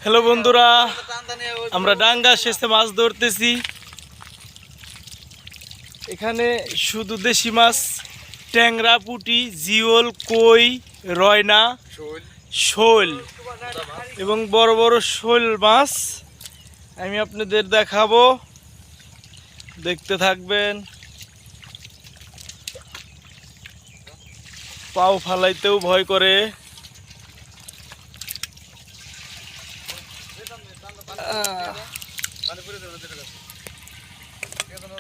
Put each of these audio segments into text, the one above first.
Hello বন্ধুরা, আমরা ডাঙ্গা শেষে মাছ ধরতেছি। এখানে শুধু দেশি মাছ, ট্যাংরা, পুঁটি, জিওল, কই, রয়না, শোল এবং বড় বড় শোল মাছ আমি আপনাদের দেখাবো, দেখতে থাকবেন। পাও ফালাইতেও ভয় করে।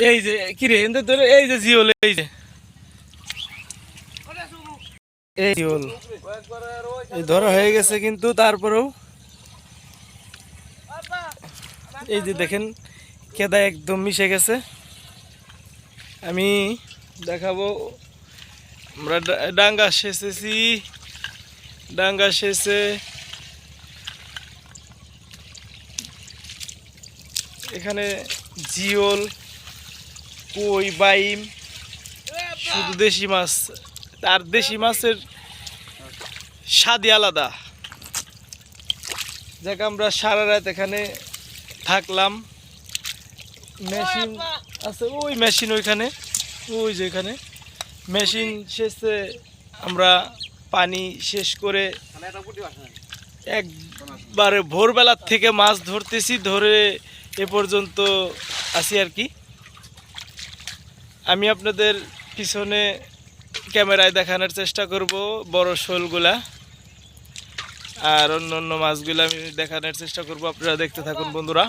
এই যে কি রে, এই যে জিওল, এই যে এই জিওল এই ধরা হয়ে গেছে, কিন্তু তারপরেও এই যে দেখেন কেদা একদম মিশে গেছে। আমি দেখাবো, আমরা ডাঙ্গা সেচেছি। ডাঙ্গা সেচে এখানে জিওল, কই, বাইম, শুধু দেশি মাছ। আর দেশি মাছের স্বাদই আলাদা। যাক, আমরা সারা রাত এখানে থাকলাম। মেশিন আছে, ওই মেশিন ওইখানে, ওই যে এখানে মেশিন শেষে আমরা পানি শেষ করে একবারে ভোরবেলার থেকে মাছ ধরতেছি, ধরে এ পর্যন্ত আছি আর কি। আমি আপনাদের পিছনে ক্যামেরায় দেখানোর চেষ্টা করব বড় শোলগুলা, আর অন্য অন্য মাছগুলো আমি দেখানোর চেষ্টা করব। আপনারা দেখতে থাকুন বন্ধুরা।